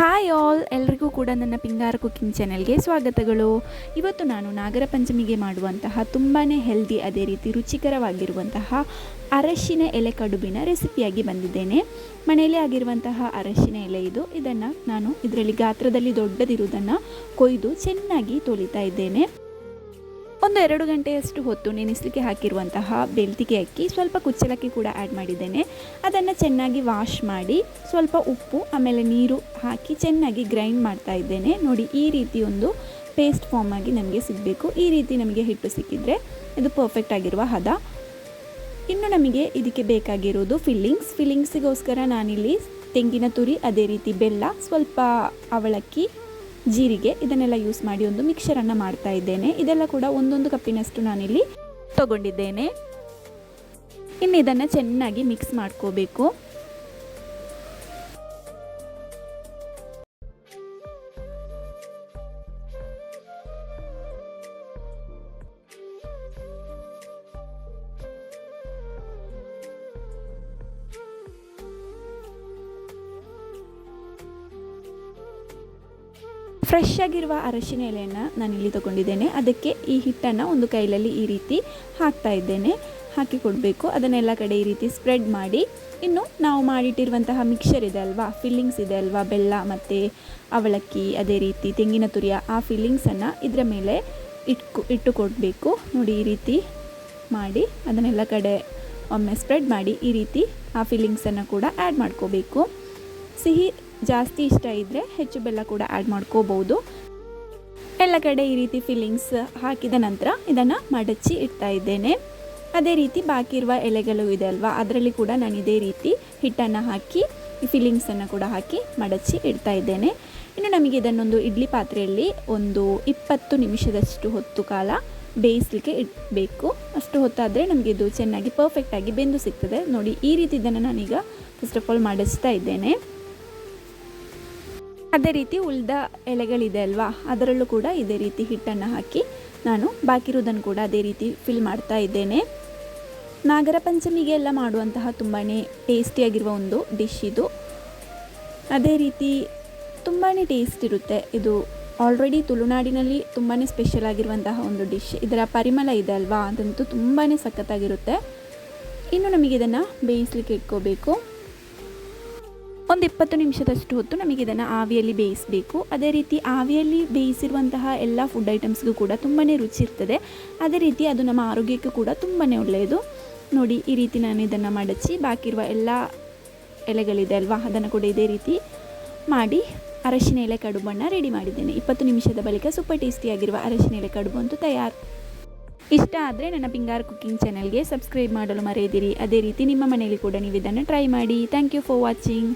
Hi all, ಎಲ್ರಿಗೂ ಕೂಡ ನನ್ನ ಪಿಂಗಾರ ಕುಕಿಂಗ್ ಚಾನೆಲ್ಗೆ ಸ್ವಾಗತಗಳು. ಇವತ್ತು ನಾನು ನಾಗರ ಪಂಚಮಿಗೆ ಮಾಡುವಂತಹ ತುಂಬಾ ಹೆಲ್ದಿ, ಅದೇ ರೀತಿ ರುಚಿಕರವಾಗಿರುವಂತಹ ಅರಶಿನ ಎಲೆ ಕಡುಬಿನ ರೆಸಿಪಿಯಾಗಿ ಬಂದಿದ್ದೇನೆ. ಮನೆಯಲ್ಲೇ ಆಗಿರುವಂತಹ ಅರಶಿನ ಎಲೆ ಇದನ್ನು ನಾನು ಇದರಲ್ಲಿ ಗಾತ್ರದಲ್ಲಿ ದೊಡ್ಡದಿರುವುದನ್ನು ಕೊಯ್ದು ಚೆನ್ನಾಗಿ ತೊಳಿತಾ ಇದ್ದೇನೆ. ಒಂದು 2 ಗಂಟೆಯಷ್ಟು ಹೊತ್ತು ನೆನೆಸಲಿಕ್ಕೆ ಹಾಕಿರುವಂತಹ ಬೆಳ್ತಿಗೆ ಅಕ್ಕಿ, ಸ್ವಲ್ಪ ಕುಚ್ಚಲಕ್ಕಿ ಕೂಡ ಆ್ಯಡ್ ಮಾಡಿದ್ದೇನೆ. ಅದನ್ನು ಚೆನ್ನಾಗಿ ವಾಶ್ ಮಾಡಿ ಸ್ವಲ್ಪ ಉಪ್ಪು ಆಮೇಲೆ ನೀರು ಹಾಕಿ ಚೆನ್ನಾಗಿ ಗ್ರೈಂಡ್ ಮಾಡ್ತಾ ಇದ್ದೇನೆ. ನೋಡಿ, ಈ ರೀತಿ ಒಂದು ಪೇಸ್ಟ್ ಫಾರ್ಮ್ ಆಗಿ ನಮಗೆ ಸಿಗಬೇಕು. ಈ ರೀತಿ ನಮಗೆ ಹಿಟ್ಟು ಸಿಕ್ಕಿದರೆ ಇದು ಪರ್ಫೆಕ್ಟ್ ಆಗಿರುವ ಹದ. ಇನ್ನು ನಮಗೆ ಇದಕ್ಕೆ ಬೇಕಾಗಿರೋದು ಫಿಲ್ಲಿಂಗ್ಸಿಗೋಸ್ಕರ ನಾನಿಲ್ಲಿ ತೆಂಗಿನ ತುರಿ, ಅದೇ ರೀತಿ ಬೆಲ್ಲ, ಸ್ವಲ್ಪ ಅವಲಕ್ಕಿ, ಜೀರಿಗೆ ಇದನ್ನೆಲ್ಲ ಯೂಸ್ ಮಾಡಿ ಒಂದು ಮಿಕ್ಸರನ್ನು ಮಾಡ್ತಾ ಇದ್ದೇನೆ. ಇದೆಲ್ಲ ಕೂಡ 1 ಕಪ್ಪಿನಷ್ಟು ನಾನಿಲ್ಲಿ ತಗೊಂಡಿದ್ದೇನೆ. ಇನ್ನು ಇದನ್ನು ಚೆನ್ನಾಗಿ ಮಿಕ್ಸ್ ಮಾಡ್ಕೋಬೇಕು. ಫ್ರೆಶ್ ಆಗಿರುವ ಅರಶಿನ ಎಲೆಯನ್ನು ನಾನಿಲ್ಲಿ ತೊಗೊಂಡಿದ್ದೇನೆ. ಅದಕ್ಕೆ ಈ ಹಿಟ್ಟನ್ನು ಒಂದು ಕೈಯಲ್ಲಿ ಈ ರೀತಿ ಹಾಕ್ತಾ ಇದ್ದೇನೆ. ಹಾಕಿ ಕೊಡಬೇಕು. ಅದನ್ನೆಲ್ಲ ಕಡೆ ಈ ರೀತಿ ಸ್ಪ್ರೆಡ್ ಮಾಡಿ, ಇನ್ನು ನಾವು ಮಾಡಿಟ್ಟಿರುವಂತಹ ಮಿಕ್ಸರ್ ಇದೆ ಅಲ್ವಾ, ಫಿಲ್ಲಿಂಗ್ಸ್ ಇದೆ ಅಲ್ವಾ, ಬೆಲ್ಲ ಮತ್ತು ಅವಲಕ್ಕಿ, ಅದೇ ರೀತಿ ತೆಂಗಿನ ತುರಿಯ ಆ ಫಿಲ್ಲಿಂಗ್ಸನ್ನು ಇದರ ಮೇಲೆ ಇಟ್ಟು ಕೊಡಬೇಕು. ನೋಡಿ, ಈ ರೀತಿ ಮಾಡಿ ಅದನ್ನೆಲ್ಲ ಕಡೆ ಒಮ್ಮೆ ಸ್ಪ್ರೆಡ್ ಮಾಡಿ ಈ ರೀತಿ ಆ ಫಿಲ್ಲಿಂಗ್ಸನ್ನು ಕೂಡ ಆ್ಯಡ್ ಮಾಡ್ಕೋಬೇಕು. ಸಿಹಿ ಜಾಸ್ತಿ ಇಷ್ಟ ಇದ್ದರೆ ಹೆಚ್ಚು ಬೆಲ್ಲ ಕೂಡ ಆ್ಯಡ್ ಮಾಡ್ಕೋಬೋದು. ಎಲ್ಲ ಕಡೆ ಈ ರೀತಿ ಫಿಲ್ಲಿಂಗ್ಸ್ ಹಾಕಿದ ನಂತರ ಇದನ್ನು ಮಡಚಿ ಇಡ್ತಾ ಇದ್ದೇನೆ. ಅದೇ ರೀತಿ ಬಾಕಿ ಇರುವ ಎಲೆಗಳು ಇದೆ ಅಲ್ವಾ, ಅದರಲ್ಲಿ ಕೂಡ ನಾನು ಇದೇ ರೀತಿ ಹಿಟ್ಟನ್ನು ಹಾಕಿ ಈ ಫಿಲ್ಲಿಂಗ್ಸನ್ನು ಕೂಡ ಹಾಕಿ ಮಡಚಿ ಇಡ್ತಾ ಇದ್ದೇನೆ. ಇನ್ನು ನಮಗೆ ಇದನ್ನೊಂದು ಇಡ್ಲಿ ಪಾತ್ರೆಯಲ್ಲಿ ಒಂದು 20 ನಿಮಿಷದಷ್ಟು ಹೊತ್ತು ಕಾಲ ಬೇಯಿಸಲಿಕ್ಕೆ ಇಡಬೇಕು. ಅಷ್ಟು ಹೊತ್ತಾದರೆ ನಮಗೆ ಇದು ಚೆನ್ನಾಗಿ ಪರ್ಫೆಕ್ಟಾಗಿ ಬೆಂದು ಸಿಗ್ತದೆ. ನೋಡಿ, ಈ ರೀತಿ ಇದನ್ನು ನಾನೀಗ ಫಸ್ಟ್ ಆಫ್ ಆಲ್ ಮಡಚ್ತಾ ಇದ್ದೇನೆ. ಅದೇ ರೀತಿ ಉಳಿದ ಎಲೆಗಳಿದೆ ಅಲ್ವಾ, ಅದರಲ್ಲೂ ಕೂಡ ಇದೇ ರೀತಿ ಹಿಟ್ಟನ್ನು ಹಾಕಿ ನಾನು ಬಾಕಿ ಇರೋದನ್ನು ಕೂಡ ಅದೇ ರೀತಿ ಫಿಲ್ ಮಾಡ್ತಾ ಇದ್ದೇನೆ. ನಾಗರ ಪಂಚಮಿಗೆ ಎಲ್ಲ ಮಾಡುವಂತಹ ತುಂಬಾ ಟೇಸ್ಟಿಯಾಗಿರುವ ಒಂದು ಡಿಶ್ ಇದು. ಅದೇ ರೀತಿ ತುಂಬಾ ಟೇಸ್ಟ್ ಇರುತ್ತೆ ಇದು. ಆಲ್ರೆಡಿ ತುಳುನಾಡಿನಲ್ಲಿ ತುಂಬಾ ಸ್ಪೆಷಲ್ ಆಗಿರುವಂತಹ ಒಂದು ಡಿಶ್. ಇದರ ಪರಿಮಳ ಇದೆ ಅಲ್ವಾ, ಅದಂತೂ ತುಂಬಾ ಸಖತ್ತಾಗಿರುತ್ತೆ. ಇನ್ನು ನಮಗೆ ಇದನ್ನು ಬೇಯಿಸಲಿಕ್ಕೆ ಇಟ್ಕೋಬೇಕು. ಒಂದು 20 ನಿಮಿಷದಷ್ಟು ಹೊತ್ತು ನಮಗೆ ಇದನ್ನು ಆವಿಯಲ್ಲಿ ಬೇಯಿಸಬೇಕು. ಅದೇ ರೀತಿ ಆವಿಯಲ್ಲಿ ಬೇಯಿಸಿರುವಂತಹ ಎಲ್ಲ ಫುಡ್ ಐಟಮ್ಸ್ಗೂ ಕೂಡ ತುಂಬಾ ರುಚಿ ಇರ್ತದೆ. ಅದೇ ರೀತಿ ಅದು ನಮ್ಮ ಆರೋಗ್ಯಕ್ಕೂ ಕೂಡ ತುಂಬಾ ಒಳ್ಳೆಯದು. ನೋಡಿ, ಈ ರೀತಿ ನಾನು ಇದನ್ನು ಮಡಚಿ ಬಾಕಿ ಇರುವ ಎಲ್ಲ ಎಲೆಗಳಿದೆ ಅಲ್ವಾ, ಅದನ್ನು ಕೂಡ ಇದೇ ರೀತಿ ಮಾಡಿ ಅರಶಿನ ಎಲೆ ಕಡುಬನ್ನು ರೆಡಿ ಮಾಡಿದ್ದೇನೆ. 20 ನಿಮಿಷದ ಬಳಿಕ ಸೂಪರ್ ಟೇಸ್ಟಿಯಾಗಿರುವ ಅರಶಿನ ಎಲೆ ಕಡುಬು ಅಂತೂ ತಯಾರು. ಇಷ್ಟ ಆದರೆ ನನ್ನ ಪಿಂಗಾರ ಕುಕಿಂಗ್ ಚಾನೆಲ್ಗೆ ಸಬ್ಸ್ಕ್ರೈಬ್ ಮಾಡಲು ಮರೆಯದಿರಿ. ಅದೇ ರೀತಿ ನಿಮ್ಮ ಮನೆಯಲ್ಲಿ ಕೂಡ ನೀವು ಇದನ್ನು ಟ್ರೈ ಮಾಡಿ. Thank you for watching.